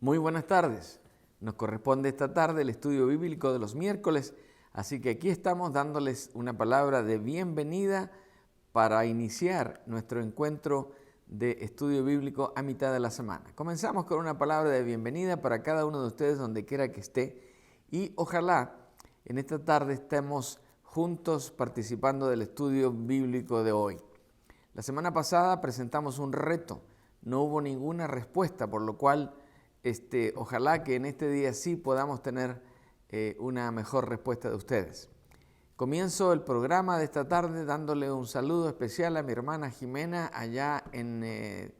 Muy buenas tardes. Nos corresponde esta tarde el estudio bíblico de los miércoles, así que aquí estamos dándoles una palabra de bienvenida para iniciar nuestro encuentro de estudio bíblico a mitad de la semana. Comenzamos con una palabra de bienvenida para cada uno de ustedes donde quiera que esté y ojalá en esta tarde estemos juntos participando del estudio bíblico de hoy. La semana pasada presentamos un reto, no hubo ninguna respuesta, por lo cual ojalá que en este día sí podamos tener una mejor respuesta de ustedes. Comienzo el programa de esta tarde dándole un saludo especial a mi hermana Jimena allá en,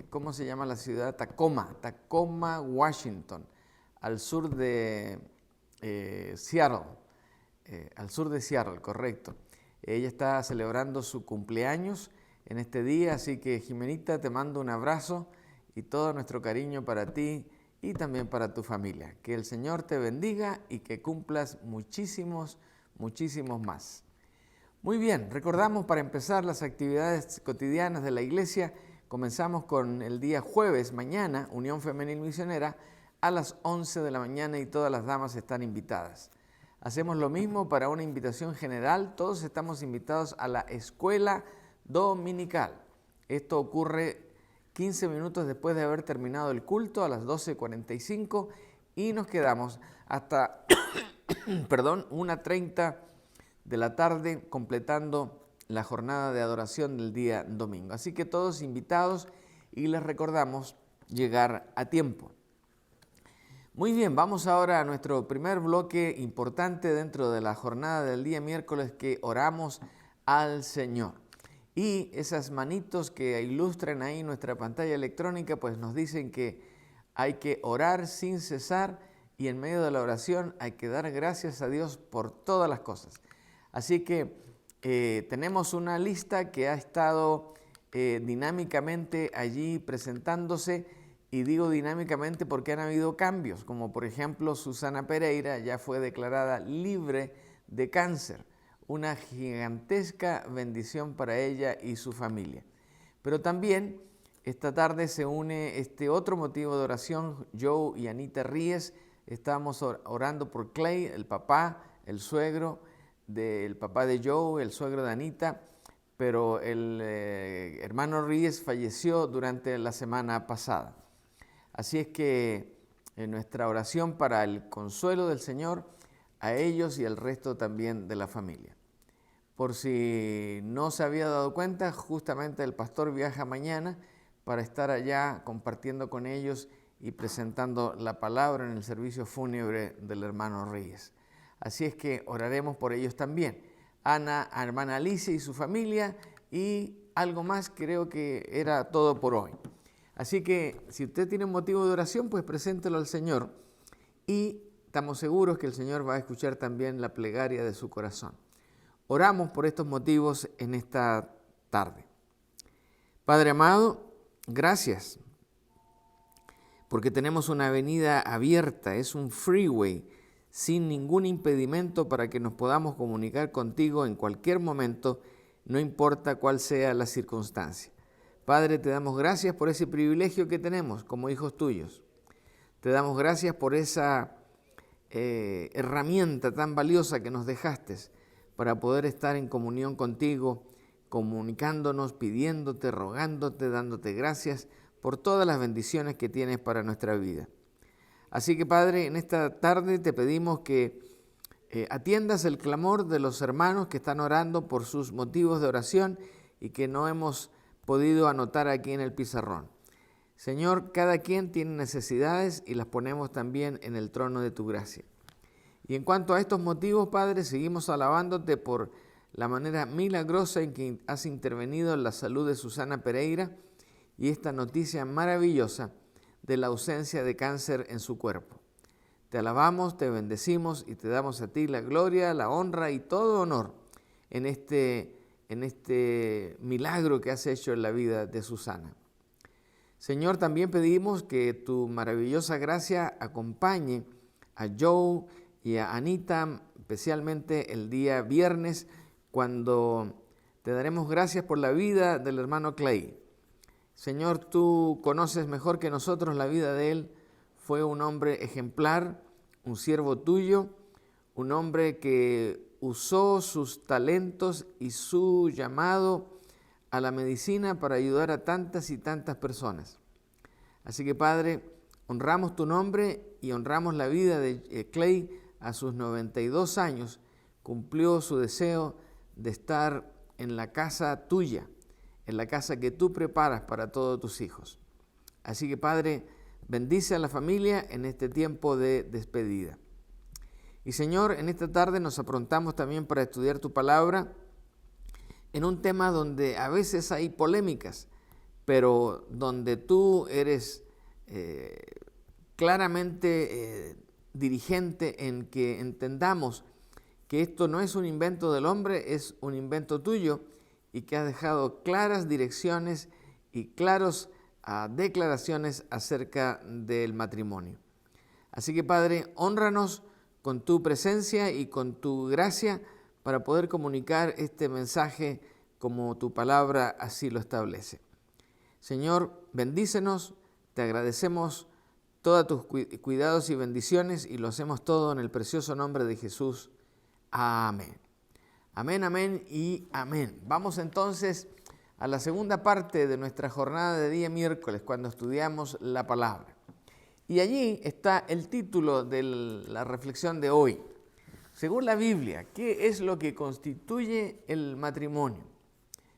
¿cómo se llama la ciudad? Tacoma, Washington, al sur de Seattle, correcto. Ella está celebrando su cumpleaños en este día, así que Jimenita, te mando un abrazo y todo nuestro cariño para ti y también para tu familia. Que el Señor te bendiga y que cumplas muchísimos más. Muy bien, recordamos para empezar las actividades cotidianas de la iglesia. Comenzamos con el día jueves, mañana, Unión Femenil Misionera, a las 11 de la mañana y todas las damas están invitadas. Hacemos lo mismo para una invitación general. Todos estamos invitados a la escuela dominical. Esto ocurre 15 minutos después de haber terminado el culto a las 12:45 y nos quedamos hasta 1:30 de la tarde completando la jornada de adoración del día domingo. Así que todos invitados y les recordamos llegar a tiempo. Muy bien, vamos ahora a nuestro primer bloque importante dentro de la jornada del día miércoles, que oramos al Señor. Y esas manitos que ilustran ahí nuestra pantalla electrónica, pues nos dicen que hay que orar sin cesar y en medio de la oración hay que dar gracias a Dios por todas las cosas. Así que tenemos una lista que ha estado dinámicamente allí presentándose, y digo dinámicamente porque han habido cambios, como por ejemplo Susana Pereira ya fue declarada libre de cáncer. Una gigantesca bendición para ella y su familia. Pero también esta tarde se une este otro motivo de oración. Joe y Anita Ríez, estamos orando por Clay, el papá, el suegro del papá de Joe, el suegro de Anita, pero el hermano Ríez falleció durante la semana pasada. Así es que en nuestra oración para el consuelo del Señor a ellos y al resto también de la familia. Por si no se había dado cuenta, justamente el pastor viaja mañana para estar allá compartiendo con ellos y presentando la palabra en el servicio fúnebre del hermano Reyes. Así es que oraremos por ellos también. Ana, a hermana Alicia y su familia, y algo más, creo que era todo por hoy. Así que si usted tiene un motivo de oración, pues preséntelo al Señor y estamos seguros que el Señor va a escuchar también la plegaria de su corazón. Oramos por estos motivos en esta tarde. Padre amado, gracias porque tenemos una avenida abierta, es un freeway sin ningún impedimento para que nos podamos comunicar contigo en cualquier momento, no importa cuál sea la circunstancia. Padre, te damos gracias por ese privilegio que tenemos como hijos tuyos. Te damos gracias por esa herramienta tan valiosa que nos dejaste para poder estar en comunión contigo, comunicándonos, pidiéndote, rogándote, dándote gracias por todas las bendiciones que tienes para nuestra vida. Así que, Padre, en esta tarde te pedimos que atiendas el clamor de los hermanos que están orando por sus motivos de oración y que no hemos podido anotar aquí en el pizarrón. Señor, cada quien tiene necesidades y las ponemos también en el trono de tu gracia. Y en cuanto a estos motivos, Padre, seguimos alabándote por la manera milagrosa en que has intervenido en la salud de Susana Pereira y esta noticia maravillosa de la ausencia de cáncer en su cuerpo. Te alabamos, te bendecimos y te damos a ti la gloria, la honra y todo honor en este milagro que has hecho en la vida de Susana. Señor, también pedimos que tu maravillosa gracia acompañe a Joe y a Anita, especialmente el día viernes, cuando te daremos gracias por la vida del hermano Clay. Señor, tú conoces mejor que nosotros la vida de él. Fue un hombre ejemplar, un siervo tuyo, un hombre que usó sus talentos y su llamado a la medicina para ayudar a tantas y tantas personas. Así que, Padre, honramos tu nombre y honramos la vida de Clay. A sus 92 años cumplió su deseo de estar en la casa tuya, en la casa que tú preparas para todos tus hijos. Así que, Padre, bendice a la familia en este tiempo de despedida. Y, Señor, en esta tarde nos aprontamos también para estudiar tu palabra en un tema donde a veces hay polémicas, pero donde tú eres claramente dirigente en que entendamos que esto no es un invento del hombre, es un invento tuyo, y que has dejado claras direcciones y claras declaraciones acerca del matrimonio. Así que, Padre, hónranos con tu presencia y con tu gracia para poder comunicar este mensaje como tu palabra así lo establece. Señor, bendícenos, te agradecemos todos tus cuidados y bendiciones y lo hacemos todo en el precioso nombre de Jesús. Amén. Amén, amén y amén. Vamos entonces a la segunda parte de nuestra jornada de día miércoles, cuando estudiamos la palabra. Y allí está el título de la reflexión de hoy. Según la Biblia, ¿qué es lo que constituye el matrimonio?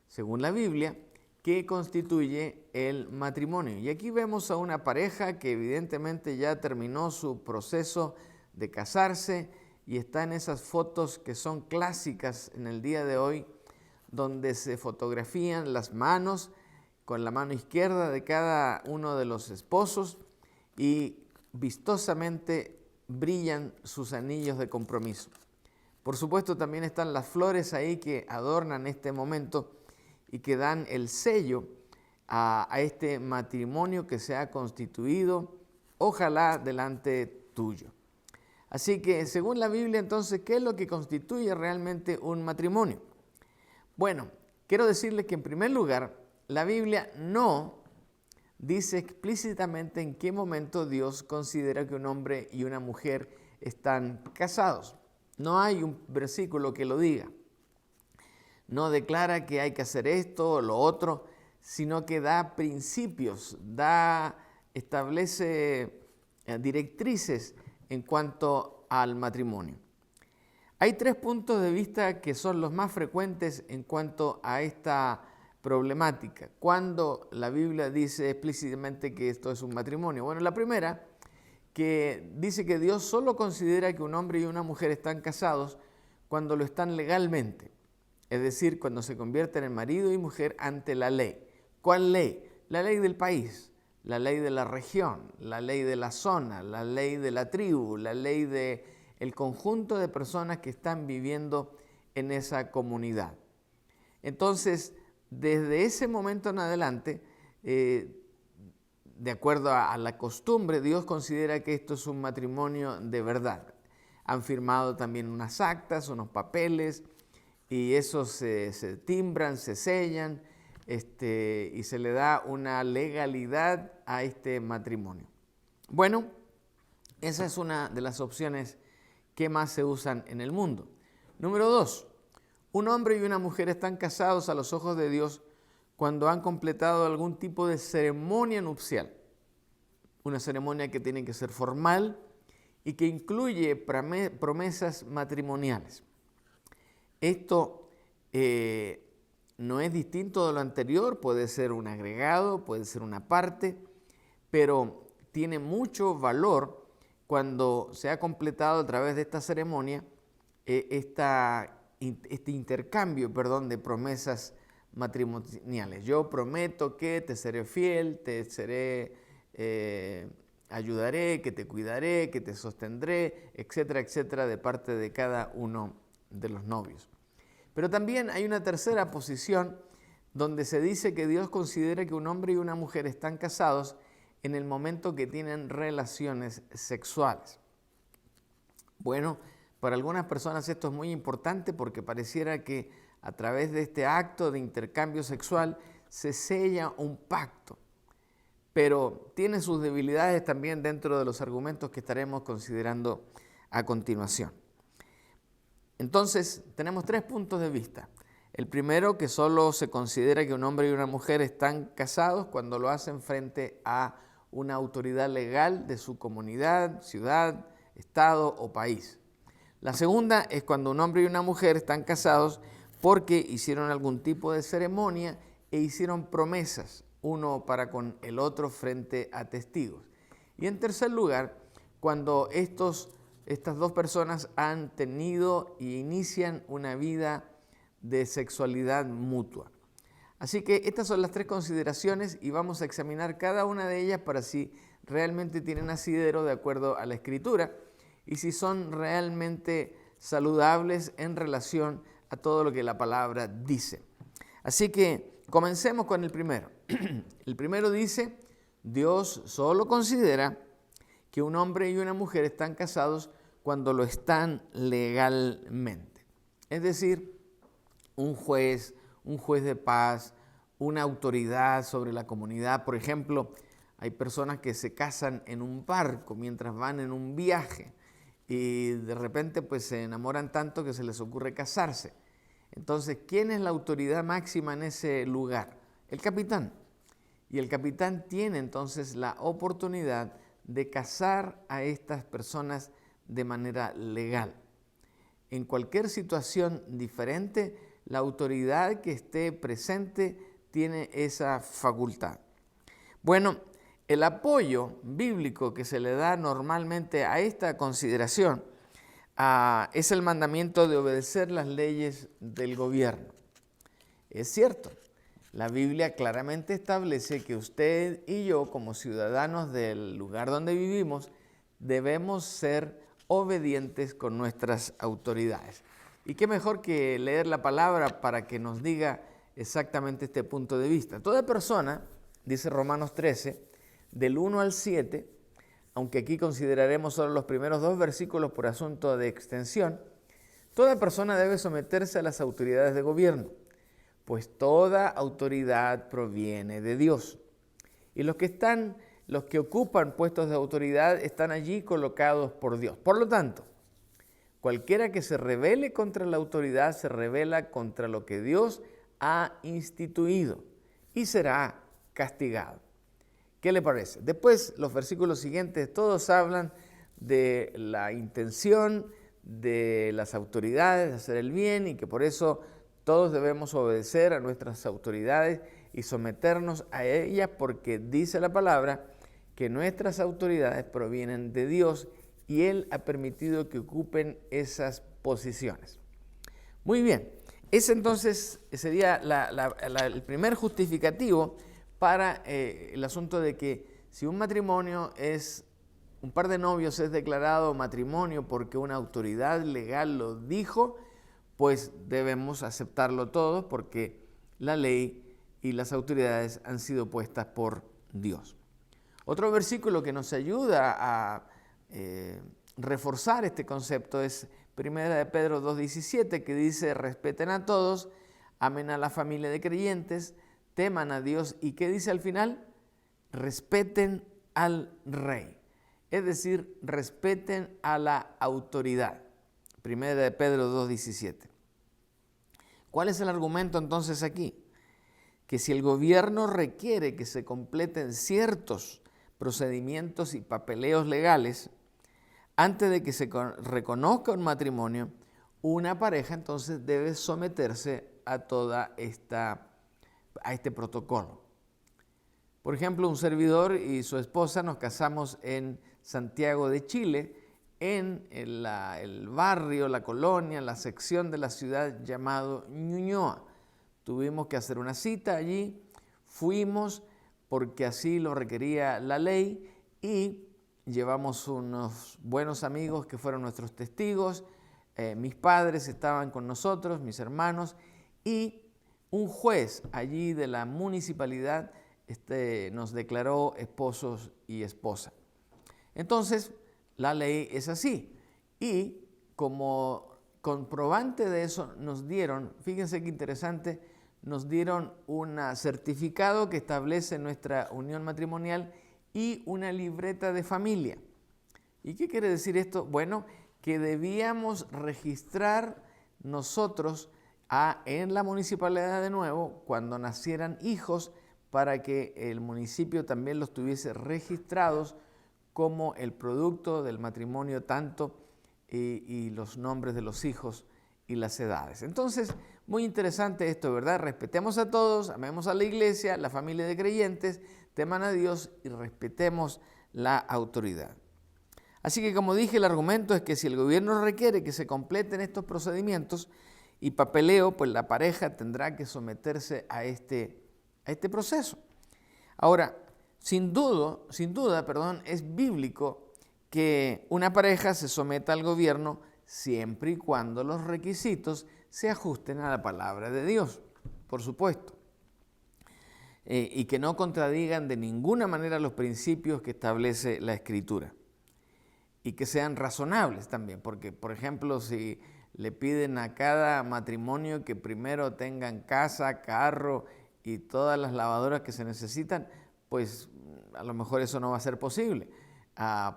Según la Biblia, ¿qué constituye el matrimonio? Y aquí vemos a una pareja que evidentemente ya terminó su proceso de casarse y está en esas fotos que son clásicas en el día de hoy, donde se fotografían las manos con la mano izquierda de cada uno de los esposos y vistosamente brillan sus anillos de compromiso. Por supuesto, también están las flores ahí que adornan este momento y que dan el sello a este matrimonio que se ha constituido, ojalá delante tuyo. Así que, según la Biblia, entonces, ¿qué es lo que constituye realmente un matrimonio? Bueno, quiero decirles que en primer lugar, la Biblia no dice explícitamente en qué momento Dios considera que un hombre y una mujer están casados. No hay un versículo que lo diga. No declara que hay que hacer esto o lo otro, sino que da principios, establece directrices en cuanto al matrimonio. Hay 3 puntos de vista que son los más frecuentes en cuanto a esta problemática. Cuando la Biblia dice explícitamente que esto es un matrimonio. Bueno, la primera, que dice que Dios solo considera que un hombre y una mujer están casados cuando lo están legalmente. Es decir, cuando se convierten en marido y mujer ante la ley. ¿Cuál ley? La ley del país, la ley de la región, la ley de la zona, la ley de la tribu, la ley del conjunto de personas que están viviendo en esa comunidad. Entonces, desde ese momento en adelante, de acuerdo a la costumbre, Dios considera que esto es un matrimonio de verdad. Han firmado también unas actas, unos papeles, y esos se timbran, se sellan, y se le da una legalidad a este matrimonio. Bueno, esa es una de las opciones que más se usan en el mundo. Número 2, un hombre y una mujer están casados a los ojos de Dios cuando han completado algún tipo de ceremonia nupcial. Una ceremonia que tiene que ser formal y que incluye promesas matrimoniales. Esto no es distinto de lo anterior, puede ser un agregado, puede ser una parte, pero tiene mucho valor cuando se ha completado a través de esta ceremonia este intercambio, de promesas matrimoniales. Yo prometo que te seré fiel, te seré, ayudaré, que te cuidaré, que te sostendré, etcétera, etcétera, de parte de cada uno de los novios. Pero también hay una tercera posición donde se dice que Dios considera que un hombre y una mujer están casados en el momento que tienen relaciones sexuales. Bueno, para algunas personas esto es muy importante porque pareciera que a través de este acto de intercambio sexual se sella un pacto, pero tiene sus debilidades también dentro de los argumentos que estaremos considerando a continuación. Entonces, tenemos 3 puntos de vista. El primero, que solo se considera que un hombre y una mujer están casados cuando lo hacen frente a una autoridad legal de su comunidad, ciudad, estado o país. La segunda es cuando un hombre y una mujer están casados porque hicieron algún tipo de ceremonia e hicieron promesas, uno para con el otro frente a testigos. Y en tercer lugar, cuando estas 2 personas han tenido e inician una vida de sexualidad mutua. Así que estas son las 3 consideraciones y vamos a examinar cada una de ellas para si realmente tienen asidero de acuerdo a la Escritura y si son realmente saludables en relación a todo lo que la palabra dice. Así que comencemos con el primero. El primero dice, Dios solo considera que un hombre y una mujer están casados cuando lo están legalmente. Es decir, un juez de paz, una autoridad sobre la comunidad. Por ejemplo, hay personas que se casan en un barco mientras van en un viaje y de repente pues se enamoran tanto que se les ocurre casarse. Entonces, ¿quién es la autoridad máxima en ese lugar? El capitán. Y el capitán tiene entonces la oportunidad de casar a estas personas de manera legal. En cualquier situación diferente, la autoridad que esté presente tiene esa facultad. Bueno, el apoyo bíblico que se le da normalmente a esta consideración es el mandamiento de obedecer las leyes del gobierno. Es cierto, la Biblia claramente establece que usted y yo, como ciudadanos del lugar donde vivimos, debemos ser obedientes con nuestras autoridades. Y qué mejor que leer la palabra para que nos diga exactamente este punto de vista. Toda persona, dice Romanos 13, del 1 al 7, aunque aquí consideraremos solo los primeros 2 versículos por asunto de extensión, toda persona debe someterse a las autoridades de gobierno, pues toda autoridad proviene de Dios. Y los que ocupan puestos de autoridad están allí colocados por Dios. Por lo tanto, cualquiera que se rebele contra la autoridad se rebela contra lo que Dios ha instituido y será castigado. ¿Qué le parece? Después, los versículos siguientes, todos hablan de la intención de las autoridades de hacer el bien y que por eso todos debemos obedecer a nuestras autoridades y someternos a ellas porque dice la palabra que nuestras autoridades provienen de Dios y Él ha permitido que ocupen esas posiciones. Muy bien, ese entonces sería el primer justificativo para el asunto de que si un par de novios es declarado matrimonio porque una autoridad legal lo dijo, pues debemos aceptarlo todos porque la ley y las autoridades han sido puestas por Dios. Otro versículo que nos ayuda a reforzar este concepto es 1 de Pedro 2:17, que dice: respeten a todos, amen a la familia de creyentes, teman a Dios. ¿Y qué dice al final? Respeten al rey. Es decir, respeten a la autoridad. 1 de Pedro 2:17. ¿Cuál es el argumento entonces aquí? Que si el gobierno requiere que se completen ciertos procedimientos y papeleos legales, antes de que se reconozca un matrimonio, una pareja entonces debe someterse a este protocolo. Por ejemplo, un servidor y su esposa nos casamos en Santiago de Chile, en el barrio, la colonia, la sección de la ciudad llamado Ñuñoa. Tuvimos que hacer una cita allí, fuimos porque así lo requería la ley y llevamos unos buenos amigos que fueron nuestros testigos, mis padres estaban con nosotros, mis hermanos, y un juez allí de la municipalidad nos declaró esposos y esposa. Entonces, la ley es así. Y como comprobante de eso nos dieron, fíjense qué interesante, nos dieron un certificado que establece nuestra unión matrimonial y una libreta de familia. ¿Y qué quiere decir esto? Bueno, que debíamos registrar nosotros en la municipalidad de nuevo cuando nacieran hijos para que el municipio también los tuviese registrados como el producto del matrimonio tanto y los nombres de los hijos y las edades. Entonces, muy interesante esto, ¿verdad? Respetemos a todos, amemos a la iglesia, la familia de creyentes, teman a Dios y respetemos la autoridad. Así que, como dije, el argumento es que si el gobierno requiere que se completen estos procedimientos y papeleo, pues la pareja tendrá que someterse a este proceso. Ahora, sin duda, es bíblico que una pareja se someta al gobierno siempre y cuando los requisitos se ajusten a la palabra de Dios, por supuesto, y que no contradigan de ninguna manera los principios que establece la Escritura, y que sean razonables también, porque, por ejemplo, si le piden a cada matrimonio que primero tengan casa, carro y todas las lavadoras que se necesitan, pues a lo mejor eso no va a ser posible,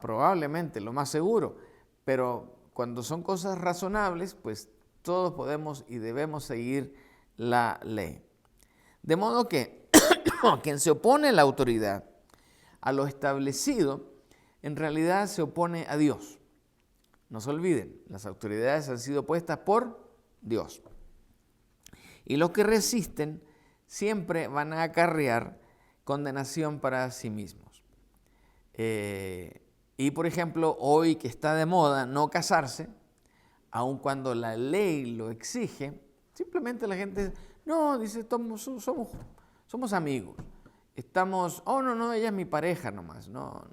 probablemente, lo más seguro, pero cuando son cosas razonables, pues todos podemos y debemos seguir la ley. De modo que quien se opone a la autoridad, a lo establecido, en realidad se opone a Dios. No se olviden, las autoridades han sido puestas por Dios. Y los que resisten siempre van a acarrear condenación para sí mismos. Y por ejemplo, hoy que está de moda no casarse, aun cuando la ley lo exige, simplemente la gente, no, dice, somos amigos. No, ella es mi pareja nomás, no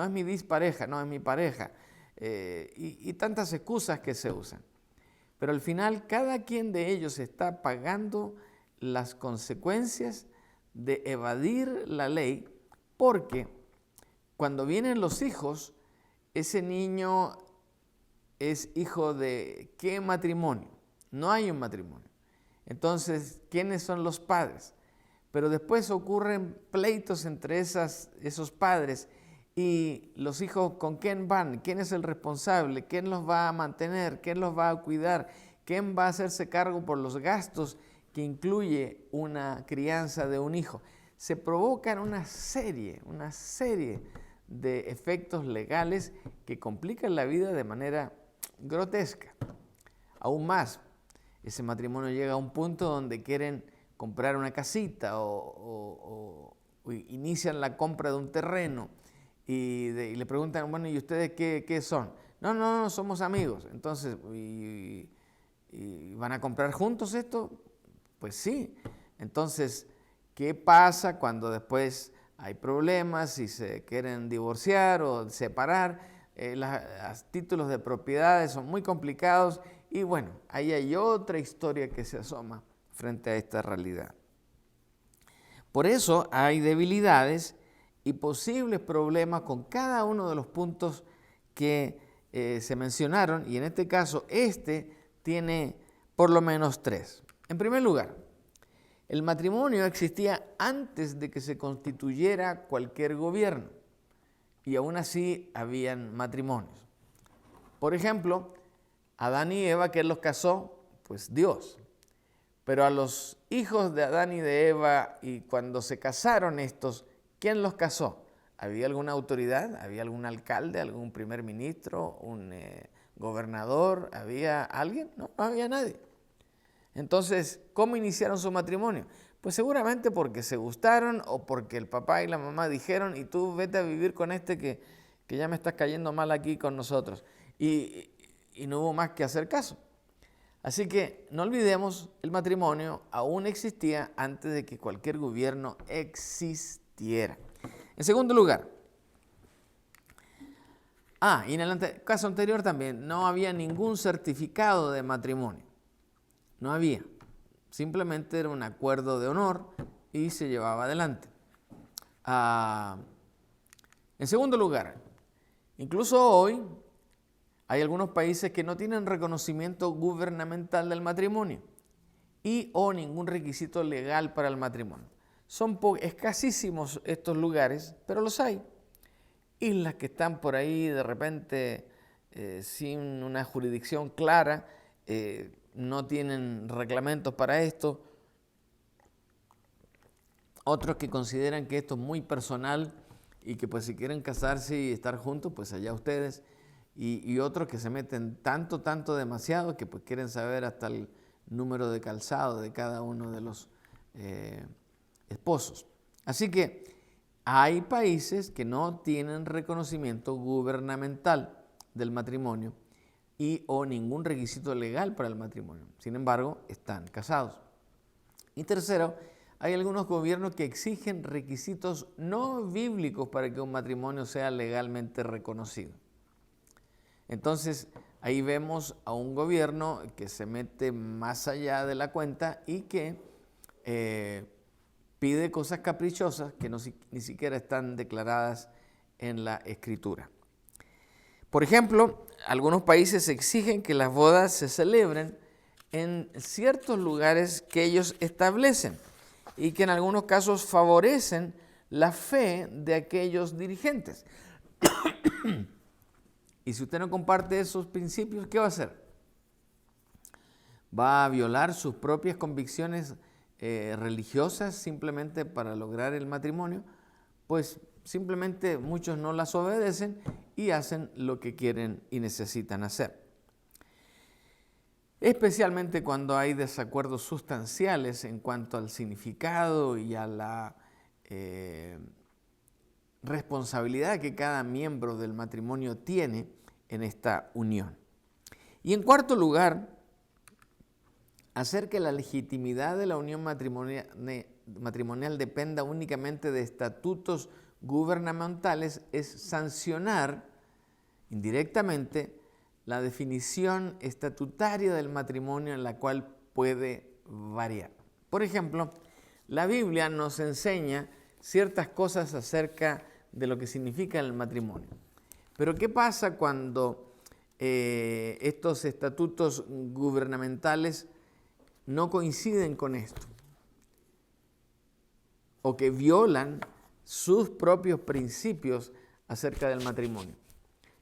es mi dispareja, no es mi pareja. Y tantas excusas que se usan. Pero al final cada quien de ellos está pagando las consecuencias de evadir la ley, porque cuando vienen los hijos, ese niño es hijo de ¿qué matrimonio? No hay un matrimonio. Entonces, ¿quiénes son los padres? Pero después ocurren pleitos entre esos padres y los hijos, ¿con quién van? ¿Quién es el responsable? ¿Quién los va a mantener? ¿Quién los va a cuidar? ¿Quién va a hacerse cargo por los gastos que incluye una crianza de un hijo? Se provocan una serie de efectos legales que complican la vida de manera grotesca. Aún más, ese matrimonio llega a un punto donde quieren comprar una casita o inician la compra de un terreno y le preguntan, bueno, ¿y ustedes qué son? No, somos amigos. Entonces, ¿y van a comprar juntos esto? Pues sí. Entonces, ¿qué pasa cuando después hay problemas y se quieren divorciar o separar? Los títulos de propiedades son muy complicados y bueno, ahí hay otra historia que se asoma frente a esta realidad. Por eso hay debilidades y posibles problemas con cada uno de los puntos que se mencionaron, y en este caso tiene por lo menos 3. En primer lugar, el matrimonio existía antes de que se constituyera cualquier gobierno y aún así habían matrimonios. Por ejemplo, Adán y Eva, ¿quién los casó? Pues Dios. Pero a los hijos de Adán y de Eva, y cuando se casaron estos, ¿quién los casó? ¿Había alguna autoridad? ¿Había algún alcalde, algún primer ministro, un gobernador? ¿Había alguien? No había nadie. Entonces, ¿cómo iniciaron su matrimonio? Pues seguramente porque se gustaron o porque el papá y la mamá dijeron, y tú vete a vivir con que ya me estás cayendo mal aquí con nosotros. Y no hubo más que hacer caso. Así que no olvidemos, el matrimonio aún existía antes de que cualquier gobierno existiera. En segundo lugar, y en el caso anterior también, no había ningún certificado de matrimonio. No había. Simplemente era un acuerdo de honor y se llevaba adelante. En segundo lugar, incluso hoy hay algunos países que no tienen reconocimiento gubernamental del matrimonio y o ningún requisito legal para el matrimonio. Son escasísimos estos lugares, pero los hay. Islas que están por ahí de repente sin una jurisdicción clara, no tienen reglamentos para esto. Otros que consideran que esto es muy personal y que pues si quieren casarse y estar juntos, pues allá ustedes. Y otros que se meten tanto demasiado que pues quieren saber hasta el número de calzado de cada uno de los esposos. Así que hay países que no tienen reconocimiento gubernamental del matrimonio y o ningún requisito legal para el matrimonio. Sin embargo, están casados. Y tercero, hay algunos gobiernos que exigen requisitos no bíblicos para que un matrimonio sea legalmente reconocido. Entonces, ahí vemos a un gobierno que se mete más allá de la cuenta y que pide cosas caprichosas que ni siquiera están declaradas en la Escritura. Por ejemplo, algunos países exigen que las bodas se celebren en ciertos lugares que ellos establecen y que en algunos casos favorecen la fe de aquellos dirigentes. Y si usted no comparte esos principios, ¿qué va a hacer? ¿Va a violar sus propias convicciones religiosas simplemente para lograr el matrimonio? Pues simplemente muchos no las obedecen y hacen lo que quieren y necesitan hacer. Especialmente cuando hay desacuerdos sustanciales en cuanto al significado y a la responsabilidad que cada miembro del matrimonio tiene en esta unión. Y en cuarto lugar, hacer que la legitimidad de la unión matrimonial dependa únicamente de estatutos gubernamentales es sancionar indirectamente la definición estatutaria del matrimonio, en la cual puede variar. Por ejemplo, la Biblia nos enseña ciertas cosas acerca de lo que significa el matrimonio. Pero ¿qué pasa cuando estos estatutos gubernamentales no coinciden con esto? O que violan sus propios principios acerca del matrimonio.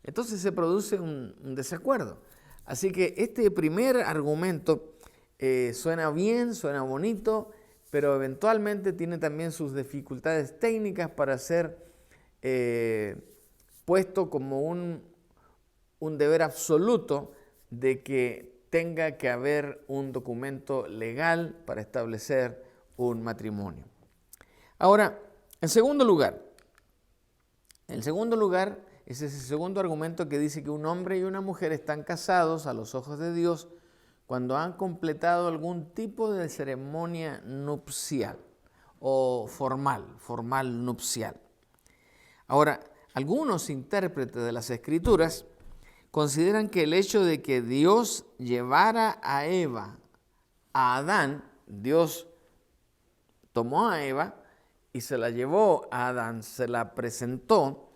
Entonces se produce un desacuerdo. Así que este primer argumento suena bien, suena bonito, pero eventualmente tiene también sus dificultades técnicas para ser puesto como un deber absoluto de que tenga que haber un documento legal para establecer un matrimonio. Ahora, en segundo lugar, ese es el segundo argumento que dice que un hombre y una mujer están casados a los ojos de Dios cuando han completado algún tipo de ceremonia nupcial o formal nupcial. Ahora, algunos intérpretes de las Escrituras consideran que el hecho de que Dios llevara a Eva a Adán, Dios tomó a Eva y se la llevó a Adán, se la presentó.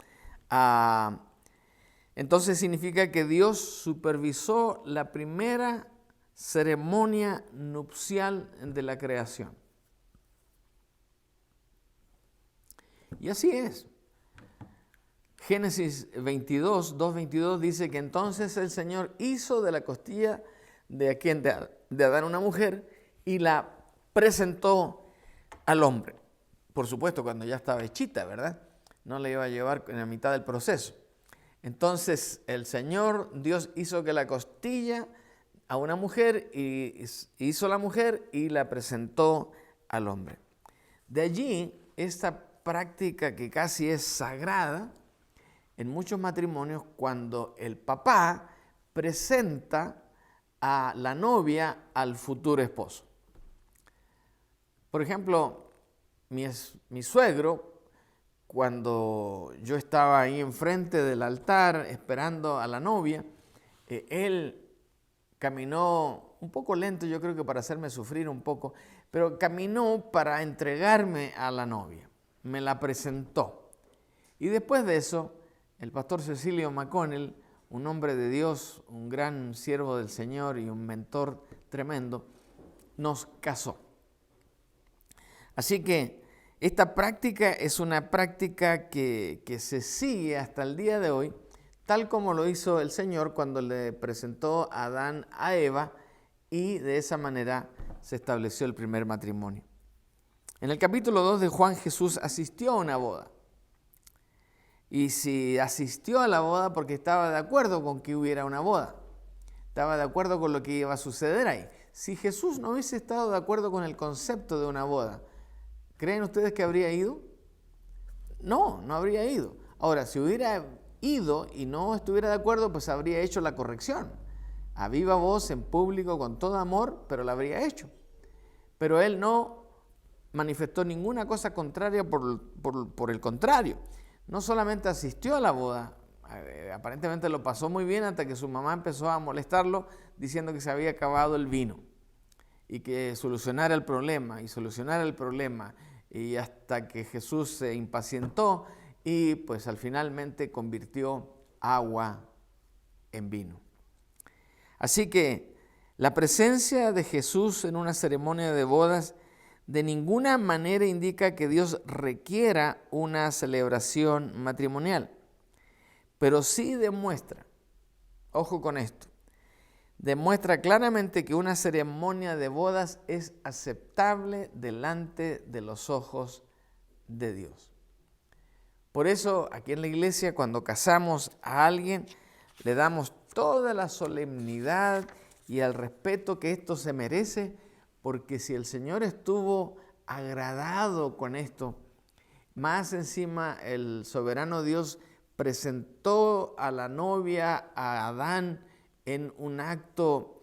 Entonces significa que Dios supervisó la primera ceremonia nupcial de la creación. Y así es. Génesis 2:22 dice que entonces el Señor hizo de la costilla de Adán una mujer y la presentó al hombre. Por supuesto, cuando ya estaba hechita, ¿verdad? No la iba a llevar en la mitad del proceso. Entonces el Señor Dios hizo que la costilla a una mujer y hizo la mujer y la presentó al hombre. De allí esta práctica que casi es sagrada en muchos matrimonios cuando el papá presenta a la novia al futuro esposo. Por ejemplo, mi suegro, cuando yo estaba ahí enfrente del altar esperando a la novia, él caminó un poco lento, yo creo que para hacerme sufrir un poco, pero caminó para entregarme a la novia, me la presentó. Y después de eso, el pastor Cecilio McConnell, un hombre de Dios, un gran siervo del Señor y un mentor tremendo, nos casó. Así que esta práctica es una práctica que se sigue hasta el día de hoy, tal como lo hizo el Señor cuando le presentó a Adán a Eva, y de esa manera se estableció el primer matrimonio. En el capítulo 2 de Juan, Jesús asistió a una boda. Y si asistió a la boda porque estaba de acuerdo con que hubiera una boda, estaba de acuerdo con lo que iba a suceder ahí. Si Jesús no hubiese estado de acuerdo con el concepto de una boda, ¿creen ustedes que habría ido? No, no habría ido. Ahora, si hubiera ido y no estuviera de acuerdo, pues habría hecho la corrección. A viva voz, en público, con todo amor, pero la habría hecho. Pero él no manifestó ninguna cosa contraria, por el contrario. No solamente asistió a la boda, aparentemente lo pasó muy bien hasta que su mamá empezó a molestarlo diciendo que se había acabado el vino y que solucionara el problema y hasta que Jesús se impacientó y pues al finalmente convirtió agua en vino. Así que la presencia de Jesús en una ceremonia de bodas de ninguna manera indica que Dios requiera una celebración matrimonial, pero sí demuestra, ojo con esto, demuestra claramente que una ceremonia de bodas es aceptable delante de los ojos de Dios. Por eso, aquí en la iglesia, cuando casamos a alguien, le damos toda la solemnidad y el respeto que esto se merece, porque si el Señor estuvo agradado con esto, más encima el soberano Dios presentó a la novia, a Adán, en un acto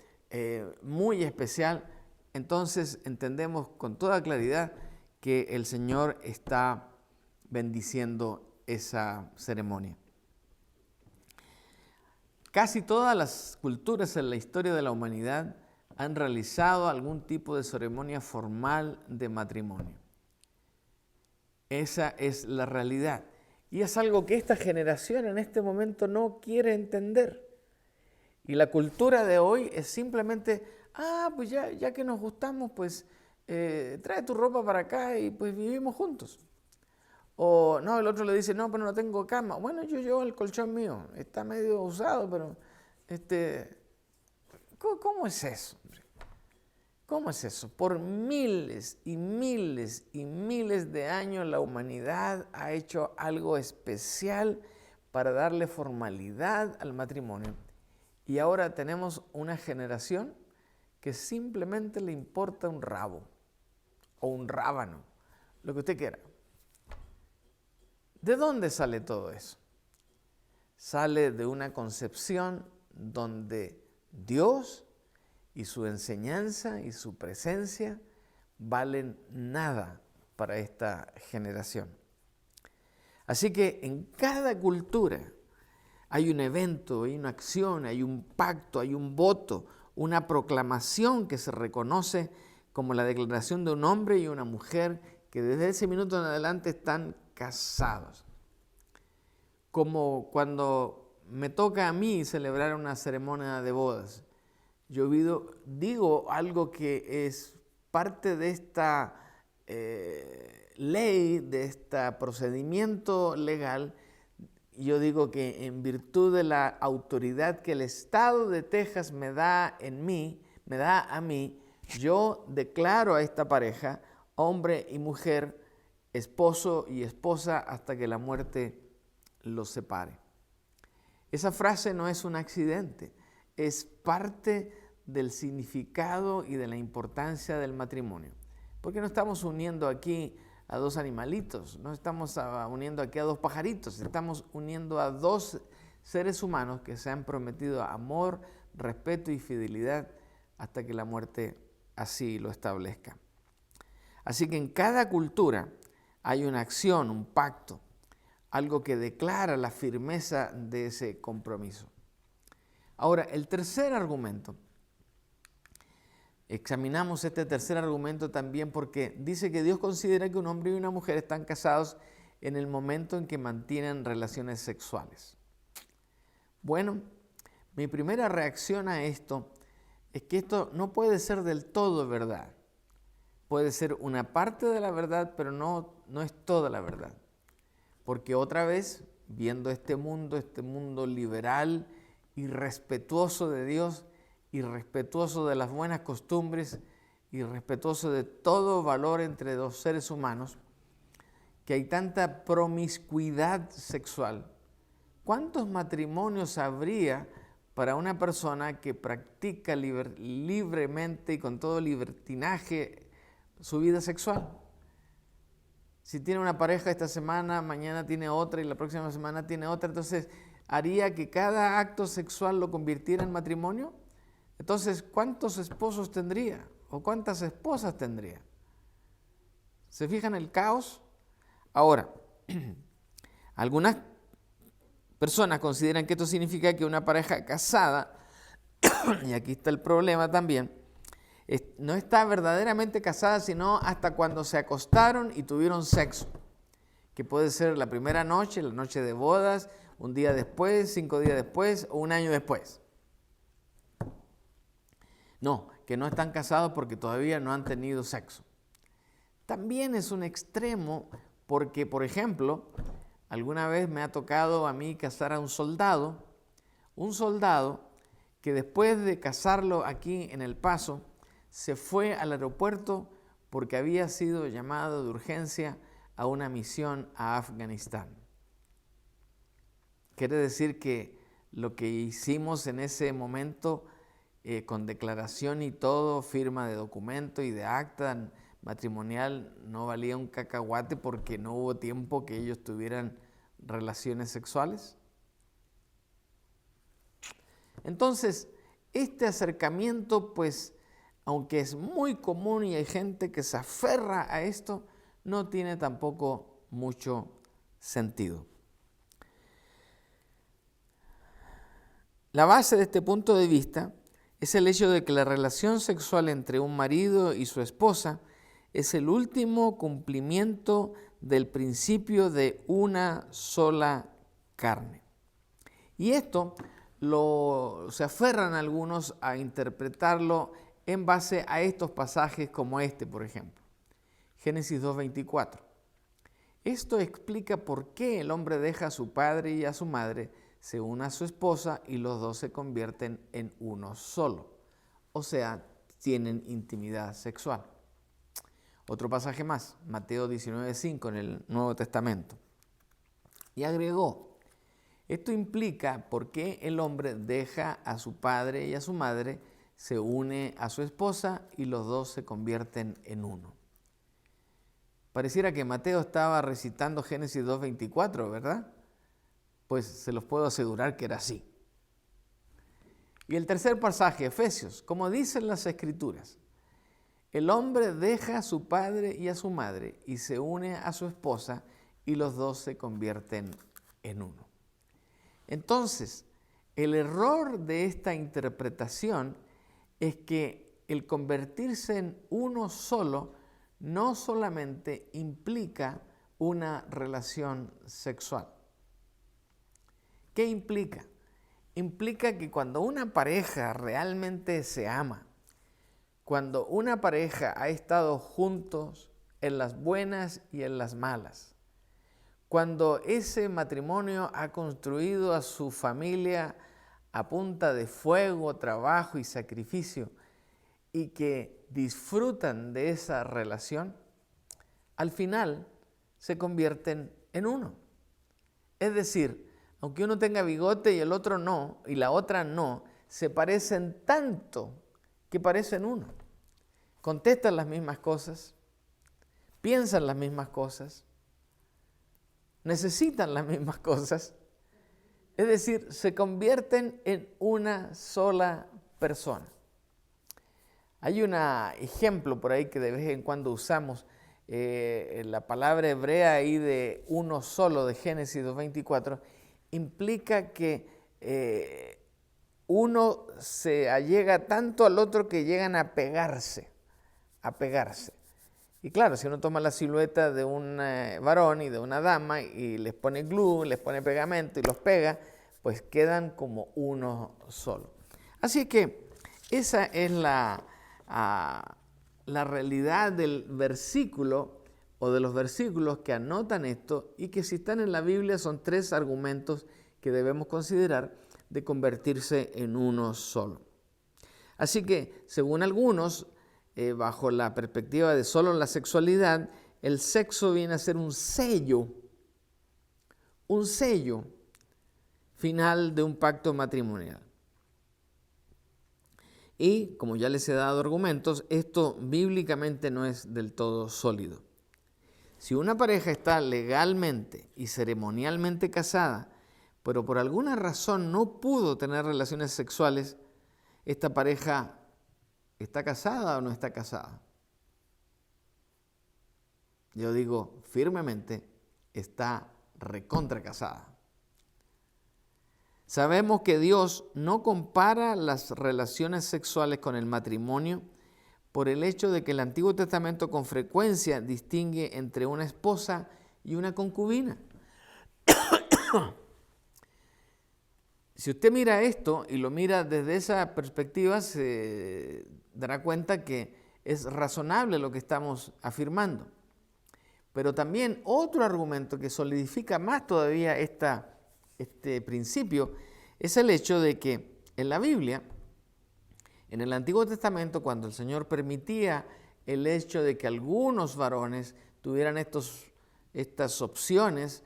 muy especial, entonces entendemos con toda claridad que el Señor está bendiciendo esa ceremonia. Casi todas las culturas en la historia de la humanidad han realizado algún tipo de ceremonia formal de matrimonio. Esa es la realidad. Y es algo que esta generación en este momento no quiere entender. Y la cultura de hoy es simplemente, pues ya que nos gustamos, pues trae tu ropa para acá y pues vivimos juntos. O no, el otro le dice, no, pero no tengo cama. Bueno, yo llevo el colchón mío, está medio usado, pero ¿cómo es eso? ¿Cómo es eso? Por miles y miles y miles de años la humanidad ha hecho algo especial para darle formalidad al matrimonio. Y ahora tenemos una generación que simplemente le importa un rabo o un rábano, lo que usted quiera. ¿De dónde sale todo eso? Sale de una concepción donde Dios y su enseñanza y su presencia valen nada para esta generación. Así que en cada cultura hay un evento, hay una acción, hay un pacto, hay un voto, una proclamación que se reconoce como la declaración de un hombre y una mujer que desde ese minuto en adelante están casados. Como cuando me toca a mí celebrar una ceremonia de bodas, yo digo algo que es parte de esta ley, de este procedimiento legal. Yo digo que en virtud de la autoridad que el Estado de Texas me da a mí, yo declaro a esta pareja, hombre y mujer, esposo y esposa, hasta que la muerte los separe. Esa frase no es un accidente, es parte del significado y de la importancia del matrimonio. Porque no estamos uniendo aquí a dos animalitos, no estamos uniendo aquí a dos pajaritos, estamos uniendo a dos seres humanos que se han prometido amor, respeto y fidelidad hasta que la muerte así lo establezca. Así que en cada cultura hay una acción, un pacto, algo que declara la firmeza de ese compromiso. Ahora, el tercer argumento. Examinamos este tercer argumento también porque dice que Dios considera que un hombre y una mujer están casados en el momento en que mantienen relaciones sexuales. Bueno, mi primera reacción a esto es que esto no puede ser del todo verdad. Puede ser una parte de la verdad, pero no es toda la verdad. Porque otra vez, viendo este mundo liberal, irrespetuoso de Dios, irrespetuoso de las buenas costumbres, irrespetuoso de todo valor entre dos seres humanos, que hay tanta promiscuidad sexual. ¿Cuántos matrimonios habría para una persona que practica libremente y con todo libertinaje su vida sexual? Si tiene una pareja esta semana, mañana tiene otra y la próxima semana tiene otra, entonces haría que cada acto sexual lo convirtiera en matrimonio. Entonces, ¿cuántos esposos tendría? ¿O cuántas esposas tendría? ¿Se fijan el caos? Ahora, algunas personas consideran que esto significa que una pareja casada, y aquí está el problema también, no está verdaderamente casada sino hasta cuando se acostaron y tuvieron sexo, que puede ser la primera noche, la noche de bodas, un día después, 5 días después o un año después. No, que no están casados porque todavía no han tenido sexo. También es un extremo porque, por ejemplo, alguna vez me ha tocado a mí casar a un soldado que después de casarlo aquí en El Paso, se fue al aeropuerto porque había sido llamado de urgencia a una misión a Afganistán. Quiere decir que lo que hicimos en ese momento, con declaración y todo, firma de documento y de acta matrimonial, no valía un cacahuate porque no hubo tiempo que ellos tuvieran relaciones sexuales. Entonces, este acercamiento, pues, aunque es muy común y hay gente que se aferra a esto, no tiene tampoco mucho sentido. La base de este punto de vista es el hecho de que la relación sexual entre un marido y su esposa es el último cumplimiento del principio de una sola carne. Y esto se aferran algunos a interpretarlo en base a estos pasajes como este, por ejemplo. Génesis 2:24. Esto explica por qué el hombre deja a su padre y a su madre, se une a su esposa y los dos se convierten en uno solo. O sea, tienen intimidad sexual. Otro pasaje más, Mateo 19:5 en el Nuevo Testamento. Y agregó, esto implica por qué el hombre deja a su padre y a su madre, se une a su esposa y los dos se convierten en uno. Pareciera que Mateo estaba recitando Génesis 2:24, ¿verdad? Pues se los puedo asegurar que era así. Y el tercer pasaje, Efesios, como dicen las Escrituras, el hombre deja a su padre y a su madre y se une a su esposa y los dos se convierten en uno. Entonces, el error de esta interpretación es que el convertirse en uno solo no solamente implica una relación sexual. ¿Qué implica? Implica que cuando una pareja realmente se ama, cuando una pareja ha estado juntos en las buenas y en las malas, cuando ese matrimonio ha construido a su familia a punta de fuego, trabajo y sacrificio, y que disfrutan de esa relación, al final se convierten en uno. Es decir, aunque uno tenga bigote y el otro no, y la otra no, se parecen tanto que parecen uno. Contestan las mismas cosas, piensan las mismas cosas, necesitan las mismas cosas. Es decir, se convierten en una sola persona. Hay un ejemplo por ahí que de vez en cuando usamos, la palabra hebrea ahí de uno solo de Génesis 2:24, implica que uno se allega tanto al otro que llegan a pegarse. Y claro, si uno toma la silueta de un varón y de una dama y les pone glue, les pone pegamento y los pega, pues quedan como uno solo. Así que Esa es la realidad del versículo o de los versículos que anotan esto y que si están en la Biblia son 3 argumentos que debemos considerar de convertirse en uno solo. Así que, según algunos, bajo la perspectiva de solo la sexualidad, el sexo viene a ser un sello final de un pacto matrimonial. Y, como ya les he dado argumentos, esto bíblicamente no es del todo sólido. Si una pareja está legalmente y ceremonialmente casada, pero por alguna razón no pudo tener relaciones sexuales, ¿esta pareja está casada o no está casada? Yo digo firmemente, está recontra casada. Sabemos que Dios no compara las relaciones sexuales con el matrimonio por el hecho de que el Antiguo Testamento con frecuencia distingue entre una esposa y una concubina. Si usted mira esto y lo mira desde esa perspectiva, se dará cuenta que es razonable lo que estamos afirmando. Pero también otro argumento que solidifica más todavía este principio es el hecho de que en la Biblia, en el Antiguo Testamento, cuando el Señor permitía el hecho de que algunos varones tuvieran estas opciones,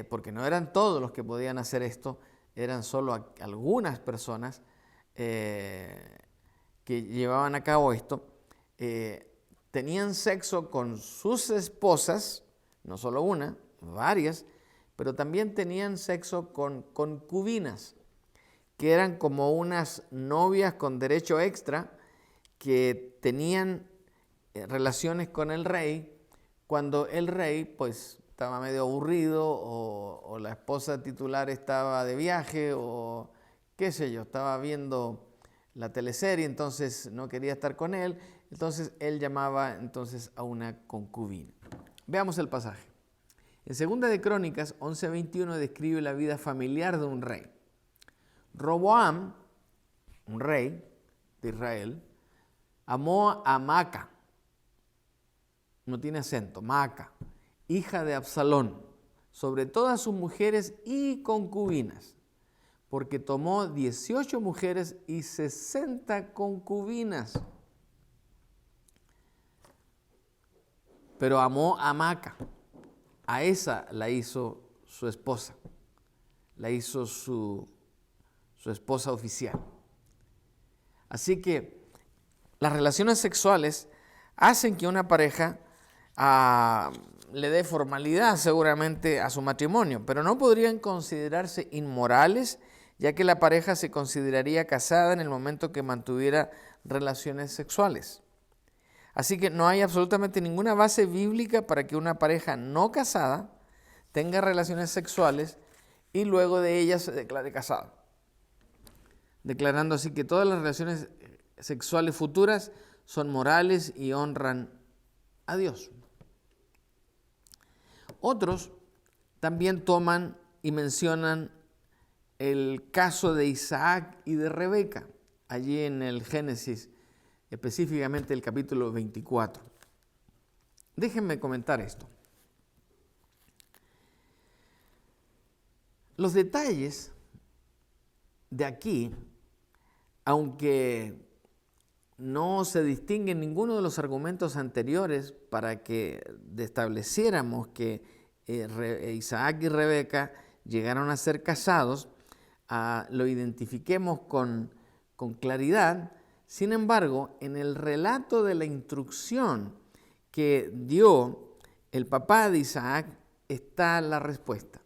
porque no eran todos los que podían hacer esto, eran solo algunas personas que llevaban a cabo esto, tenían sexo con sus esposas, no solo una, varias, pero también tenían sexo con concubinas, que eran como unas novias con derecho extra que tenían relaciones con el rey cuando el rey pues estaba medio aburrido o la esposa titular estaba de viaje o qué sé yo, estaba viendo la teleserie, entonces no quería estar con él, entonces él llamaba entonces a una concubina. Veamos el pasaje. En 2 de Crónicas 11:21 describe la vida familiar de un rey. Roboam, un rey de Israel, amó a Maaca, no tiene acento, Maaca, hija de Absalón, sobre todas sus mujeres y concubinas, porque tomó 18 mujeres y 60 concubinas. Pero amó a Maaca, a esa la hizo su esposa, la hizo su esposa oficial. Así que las relaciones sexuales hacen que una pareja le dé formalidad seguramente a su matrimonio, pero no podrían considerarse inmorales, ya que la pareja se consideraría casada en el momento que mantuviera relaciones sexuales. Así que no hay absolutamente ninguna base bíblica para que una pareja no casada tenga relaciones sexuales y luego de ellas se declare casada, declarando así que todas las relaciones sexuales futuras son morales y honran a Dios. Otros también toman y mencionan el caso de Isaac y de Rebeca, allí en el Génesis, específicamente el capítulo 24. Déjenme comentar esto. Los detalles de aquí, aunque no se distinguen ninguno de los argumentos anteriores para que estableciéramos que Isaac y Rebeca llegaron a ser casados, lo identifiquemos con claridad. Sin embargo, en el relato de la instrucción que dio el papá de Isaac está la respuesta.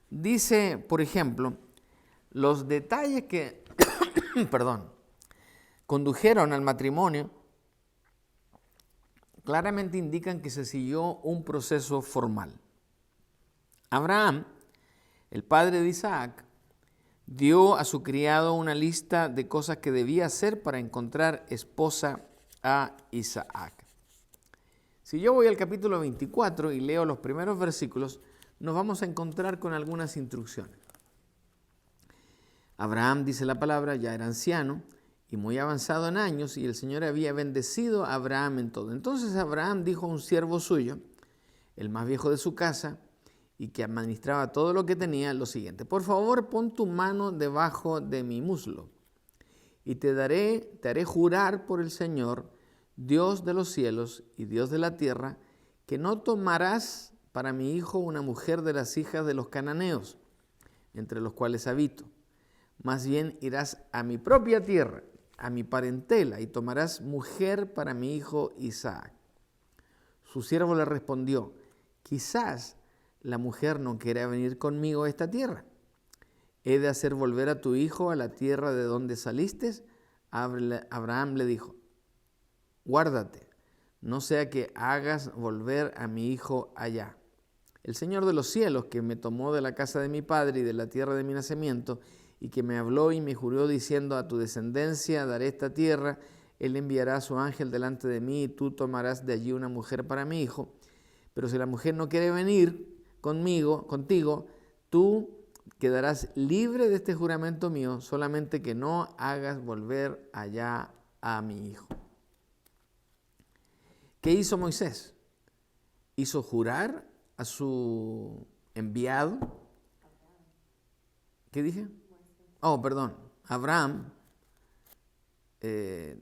Dice, por ejemplo, los detalles que condujeron al matrimonio claramente indican que se siguió un proceso formal. Abraham, el padre de Isaac, dio a su criado una lista de cosas que debía hacer para encontrar esposa a Isaac. Si yo voy al capítulo 24 y leo los primeros versículos, nos vamos a encontrar con algunas instrucciones. Abraham, dice la palabra, ya era anciano y muy avanzado en años, y el Señor había bendecido a Abraham en todo. Entonces Abraham dijo a un siervo suyo, el más viejo de su casa, y que administraba todo lo que tenía, lo siguiente: por favor, pon tu mano debajo de mi muslo, y te haré jurar por el Señor, Dios de los cielos y Dios de la tierra, que no tomarás para mi hijo una mujer de las hijas de los cananeos, entre los cuales habito. Más bien irás a mi propia tierra, a mi parentela, y tomarás mujer para mi hijo Isaac. Su siervo le respondió: quizás la mujer no quiera venir conmigo a esta tierra. ¿He de hacer volver a tu hijo a la tierra de donde saliste? Abraham le dijo: guárdate, no sea que hagas volver a mi hijo allá. El Señor de los cielos, que me tomó de la casa de mi padre y de la tierra de mi nacimiento, y que me habló y me juró diciendo: a tu descendencia daré esta tierra, Él enviará a su ángel delante de mí, y tú tomarás de allí una mujer para mi hijo. Pero si la mujer no quiere venir contigo, tú quedarás libre de este juramento mío, solamente que no hagas volver allá a mi hijo. ¿Qué hizo Moisés? Hizo jurar a su enviado. ¿Qué dije? Abraham. ¿De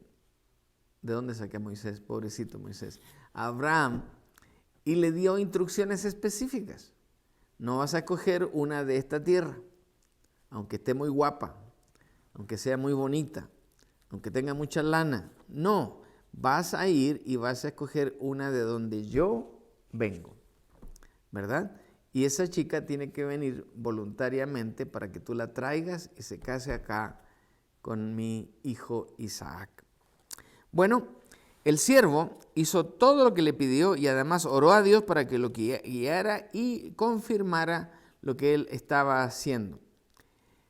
dónde saqué a Moisés? Pobrecito Moisés. Abraham, y le dio instrucciones específicas. No vas a escoger una de esta tierra, aunque esté muy guapa, aunque sea muy bonita, aunque tenga mucha lana. No, vas a ir y vas a escoger una de donde yo vengo, ¿verdad? Y esa chica tiene que venir voluntariamente para que tú la traigas y se case acá con mi hijo Isaac. Bueno, el siervo hizo todo lo que le pidió y además oró a Dios para que lo guiara y confirmara lo que él estaba haciendo.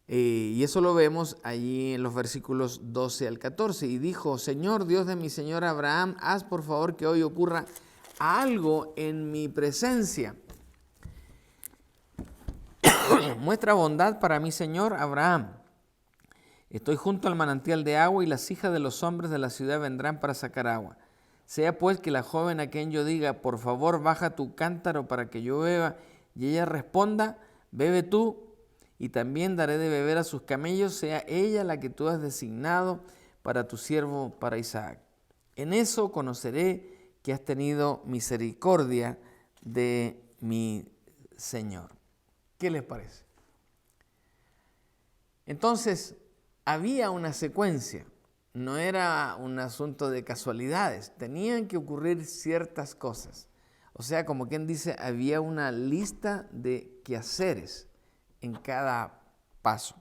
Y eso lo vemos allí en los versículos 12 al 14. Y dijo: Señor, Dios de mi señor Abraham, haz por favor que hoy ocurra algo en mi presencia. Muestra bondad para mi señor Abraham. Estoy junto al manantial de agua y las hijas de los hombres de la ciudad vendrán para sacar agua. Sea pues que la joven a quien yo diga: por favor, baja tu cántaro para que yo beba, y ella responda: bebe tú, y también daré de beber a sus camellos, sea ella la que tú has designado para tu siervo, para Isaac. En eso conoceré que has tenido misericordia de mi Señor. ¿Qué les parece? Entonces, había una secuencia, no era un asunto de casualidades, tenían que ocurrir ciertas cosas. O sea, como quien dice, había una lista de quehaceres en cada paso.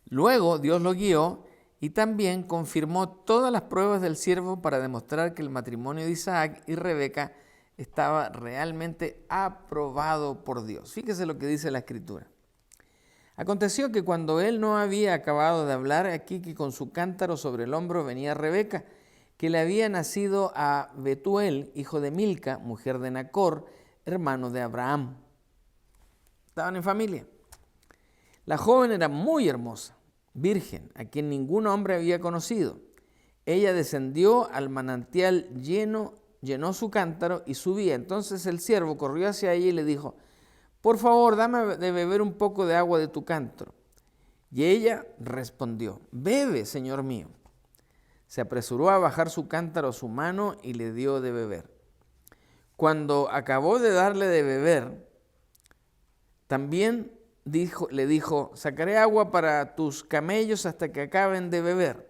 Luego Dios lo guió y también confirmó todas las pruebas del siervo para demostrar que el matrimonio de Isaac y Rebeca estaba realmente aprobado por Dios. Fíjese lo que dice la Escritura. Aconteció que cuando él no había acabado de hablar, aquí que con su cántaro sobre el hombro venía Rebeca, que le había nacido a Betuel, hijo de Milca, mujer de Nacor, hermano de Abraham. Estaban en familia. La joven era muy hermosa, virgen, a quien ningún hombre había conocido. Ella descendió al manantial, llenó su cántaro y subía. Entonces el siervo corrió hacia ella y le dijo: por favor, dame de beber un poco de agua de tu cántaro. Y ella respondió: bebe, señor mío. Se apresuró a bajar su cántaro a su mano y le dio de beber. Cuando acabó de darle de beber, también le dijo: sacaré agua para tus camellos hasta que acaben de beber.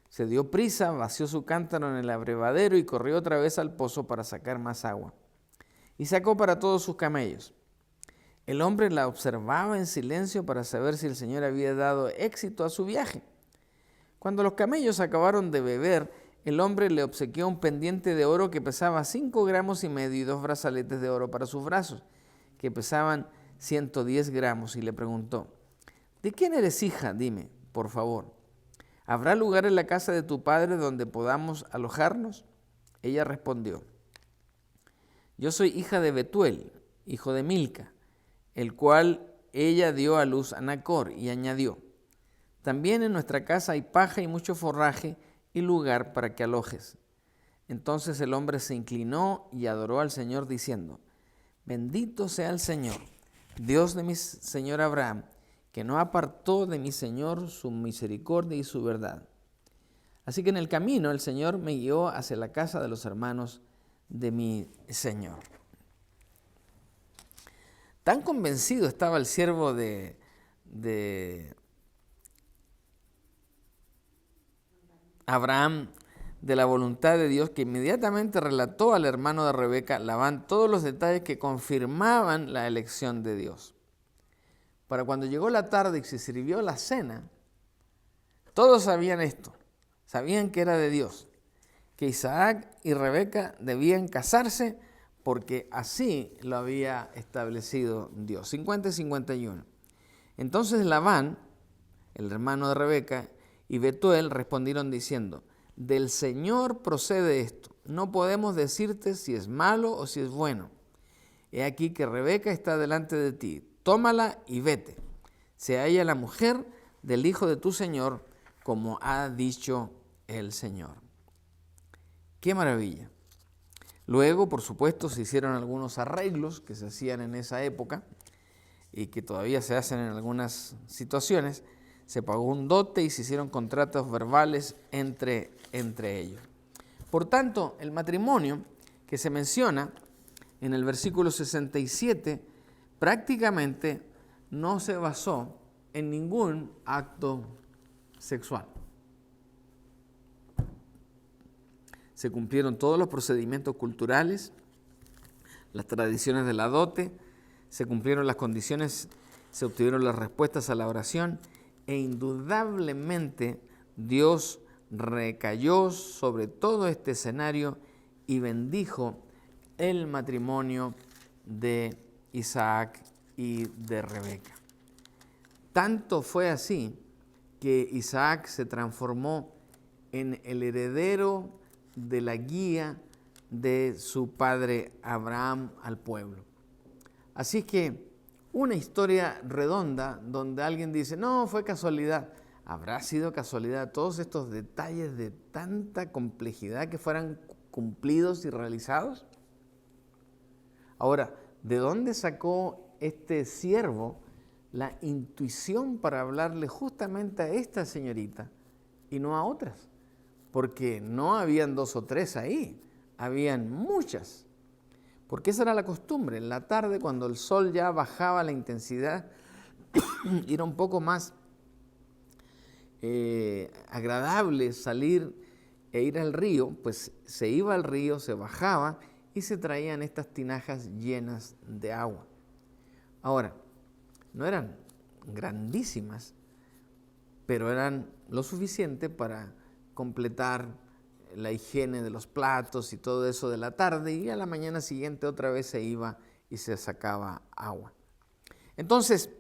Se dio prisa, vació su cántaro en el abrevadero y corrió otra vez al pozo para sacar más agua. Y sacó para todos sus camellos. El hombre la observaba en silencio para saber si el Señor había dado éxito a su viaje. Cuando los camellos acabaron de beber, el hombre le obsequió un pendiente de oro que pesaba 5,5 gramos y 2 brazaletes de oro para sus brazos, que pesaban 110 gramos, y le preguntó: ¿de quién eres hija? Dime, por favor. ¿Habrá lugar en la casa de tu padre donde podamos alojarnos? Ella respondió: yo soy hija de Betuel, hijo de Milca, el cual ella dio a luz a Nacor, y añadió: También en nuestra casa hay paja y mucho forraje y lugar para que alojes. Entonces el hombre se inclinó y adoró al Señor diciendo: Bendito sea el Señor, Dios de mi señor Abraham, que no apartó de mi señor su misericordia y su verdad. Así que en el camino el Señor me guió hacia la casa de los hermanos de mi señor. Tan convencido estaba el siervo de Abraham de la voluntad de Dios, que inmediatamente relató al hermano de Rebeca, Labán, todos los detalles que confirmaban la elección de Dios. Para cuando llegó la tarde y se sirvió la cena, todos sabían esto, sabían que era de Dios, que Isaac y Rebeca debían casarse porque así lo había establecido Dios. 50 y 51. Entonces Labán, el hermano de Rebeca, y Betuel respondieron diciendo: Del Señor procede esto, no podemos decirte si es malo o si es bueno. He aquí que Rebeca está delante de ti, tómala y vete. Sea ella la mujer del hijo de tu Señor, como ha dicho el Señor. ¡Qué maravilla! Luego, por supuesto, se hicieron algunos arreglos que se hacían en esa época y que todavía se hacen en algunas situaciones. Se pagó un dote y se hicieron contratos verbales entre ellos. Por tanto, el matrimonio que se menciona en el versículo 67 prácticamente no se basó en ningún acto sexual. Se cumplieron todos los procedimientos culturales, las tradiciones de la dote, se cumplieron las condiciones, se obtuvieron las respuestas a la oración e indudablemente Dios recayó sobre todo este escenario y bendijo el matrimonio de Isaac y de Rebeca. Tanto fue así que Isaac se transformó en el heredero de la guía de su padre Abraham al pueblo. Así es que una historia redonda donde alguien dice: no, fue casualidad. ¿Habrá sido casualidad todos estos detalles de tanta complejidad que fueran cumplidos y realizados? Ahora, ¿de dónde sacó este siervo la intuición para hablarle justamente a esta señorita y no a otras? Porque no habían 2 o 3 ahí, habían muchas. Porque esa era la costumbre. En la tarde, cuando el sol ya bajaba la intensidad y era un poco más agradable salir e ir al río, pues se iba al río, se bajaba y se traían estas tinajas llenas de agua. Ahora, no eran grandísimas, pero eran lo suficiente para completar la higiene de los platos y todo eso de la tarde, y a la mañana siguiente otra vez se iba y se sacaba agua. Entonces,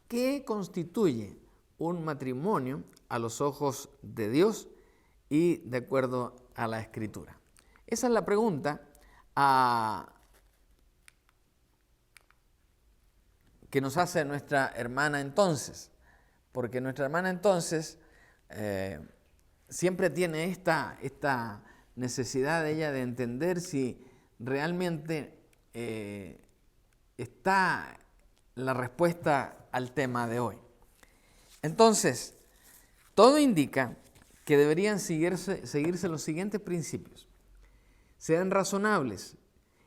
¿qué constituye un matrimonio a los ojos de Dios y de acuerdo a la Escritura? Esa es la pregunta que nos hace nuestra hermana entonces, porque nuestra hermana entonces siempre tiene esta necesidad de ella de entender si realmente está la respuesta al tema de hoy. Entonces, todo indica que deberían seguirse los siguientes principios. Sean razonables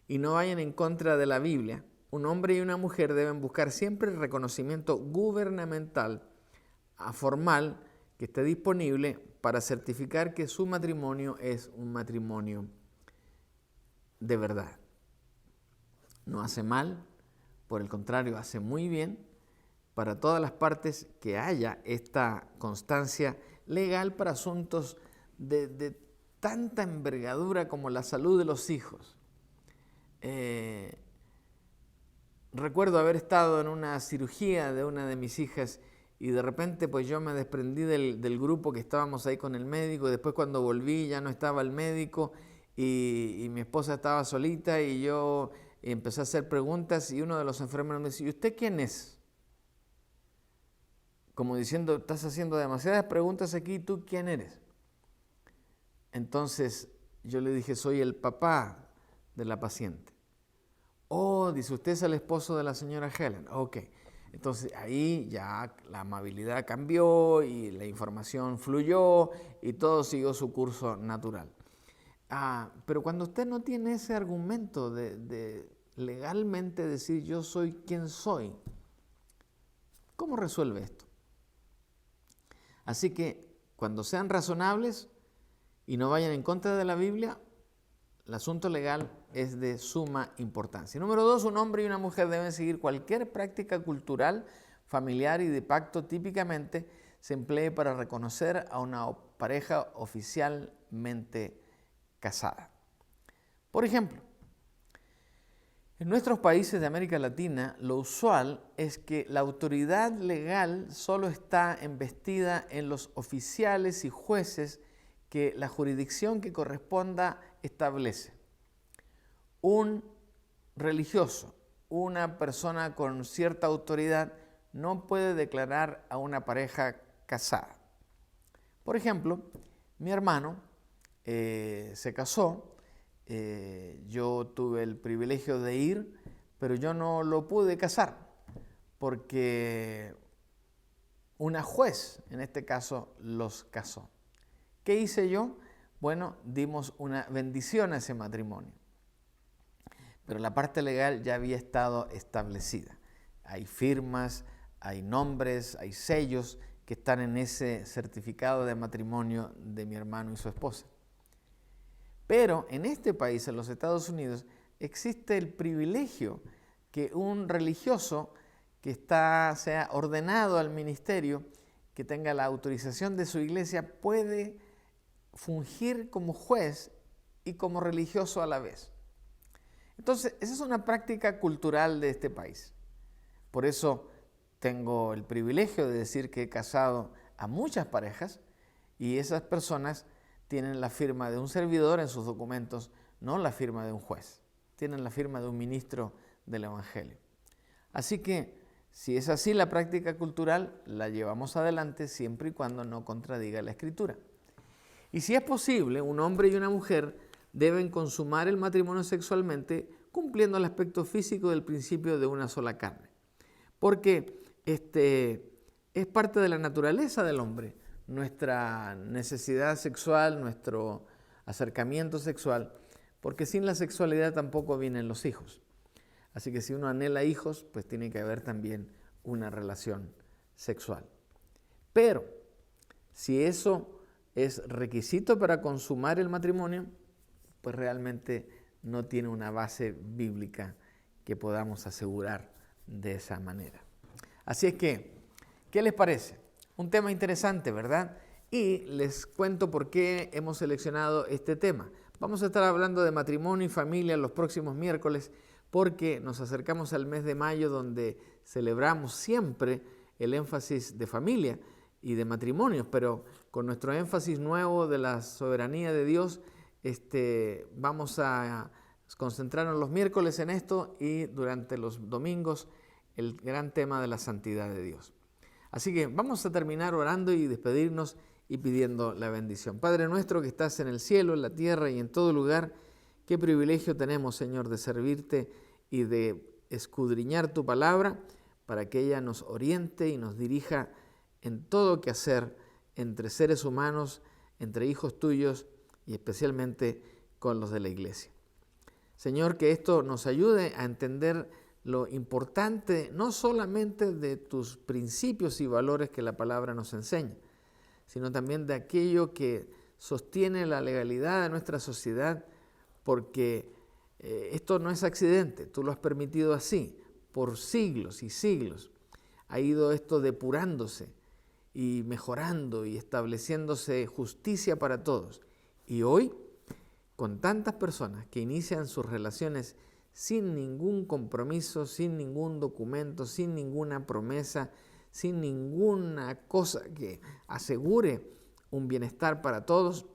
y no vayan en contra de la Biblia. Un hombre y una mujer deben buscar siempre el reconocimiento gubernamental formal que esté disponible para certificar que su matrimonio es un matrimonio de verdad. No hace mal, por el contrario, hace muy bien para todas las partes que haya esta constancia legal para asuntos de tanta envergadura como la salud de los hijos. Recuerdo haber estado en una cirugía de una de mis hijas y de repente pues yo me desprendí del grupo que estábamos ahí con el médico, y después cuando volví ya no estaba el médico y mi esposa estaba solita y yo empecé a hacer preguntas y uno de los enfermeros me dice: ¿y usted quién es? como diciendo, estás haciendo demasiadas preguntas aquí, ¿tú quién eres? Entonces yo le dije, soy el papá de la paciente. Oh, dice, usted es el esposo de la señora Helen. Ok, entonces ahí ya la amabilidad cambió y la información fluyó y todo siguió su curso natural. Pero cuando usted no tiene ese argumento de legalmente decir yo soy quien soy, ¿cómo resuelve esto? Así que cuando sean razonables y no vayan en contra de la Biblia, el asunto legal es de suma importancia. Número 2, un hombre y una mujer deben seguir cualquier práctica cultural, familiar y de pacto típicamente se emplee para reconocer a una pareja oficialmente casada. Por ejemplo, en nuestros países de América Latina, lo usual es que la autoridad legal solo está embestida en los oficiales y jueces que la jurisdicción que corresponda establece. Un religioso, una persona con cierta autoridad, no puede declarar a una pareja casada. Por ejemplo, mi hermano se casó. Yo tuve el privilegio de ir, pero yo no lo pude casar porque una juez, en este caso, los casó. ¿Qué hice yo? Bueno, dimos una bendición a ese matrimonio, pero la parte legal ya había estado establecida. Hay firmas, hay nombres, hay sellos que están en ese certificado de matrimonio de mi hermano y su esposa. Pero en este país, en los Estados Unidos, existe el privilegio que un religioso que sea ordenado al ministerio, que tenga la autorización de su iglesia, puede fungir como juez y como religioso a la vez. Entonces, esa es una práctica cultural de este país. Por eso tengo el privilegio de decir que he casado a muchas parejas y esas personas tienen la firma de un servidor en sus documentos, no la firma de un juez. Tienen la firma de un ministro del Evangelio. Así que, si es así la práctica cultural, la llevamos adelante siempre y cuando no contradiga la Escritura. Y si es posible, un hombre y una mujer deben consumar el matrimonio sexualmente cumpliendo el aspecto físico del principio de una sola carne. Porque es parte de la naturaleza del hombre, nuestra necesidad sexual, nuestro acercamiento sexual, porque sin la sexualidad tampoco vienen los hijos. Así que si uno anhela hijos, pues tiene que haber también una relación sexual. Pero si eso es requisito para consumar el matrimonio, pues realmente no tiene una base bíblica que podamos asegurar de esa manera. Así es que, ¿qué les parece? Un tema interesante, ¿verdad? Y les cuento por qué hemos seleccionado este tema. Vamos a estar hablando de matrimonio y familia los próximos miércoles porque nos acercamos al mes de mayo donde celebramos siempre el énfasis de familia y de matrimonios, pero con nuestro énfasis nuevo de la soberanía de Dios, vamos a concentrarnos los miércoles en esto y durante los domingos el gran tema de la santidad de Dios. Así que vamos a terminar orando y despedirnos y pidiendo la bendición. Padre nuestro que estás en el cielo, en la tierra y en todo lugar, qué privilegio tenemos, Señor, de servirte y de escudriñar tu palabra para que ella nos oriente y nos dirija en todo que hacer entre seres humanos, entre hijos tuyos y especialmente con los de la iglesia. Señor, que esto nos ayude a entender lo importante no solamente de tus principios y valores que la palabra nos enseña, sino también de aquello que sostiene la legalidad de nuestra sociedad, porque esto no es accidente, tú lo has permitido así, por siglos y siglos. Ha ido esto depurándose y mejorando y estableciéndose justicia para todos. Y hoy, con tantas personas que inician sus relaciones sin ningún compromiso, sin ningún documento, sin ninguna promesa, sin ninguna cosa que asegure un bienestar para todos,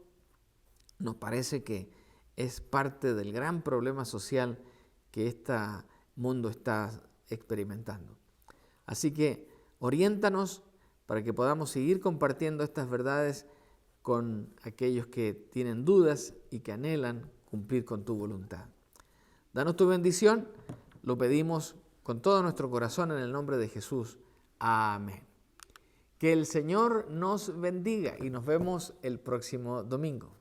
nos parece que es parte del gran problema social que este mundo está experimentando. Así que oriéntanos, para que podamos seguir compartiendo estas verdades con aquellos que tienen dudas y que anhelan cumplir con tu voluntad. Danos tu bendición, lo pedimos con todo nuestro corazón en el nombre de Jesús. Amén. Que el Señor nos bendiga y nos vemos el próximo domingo.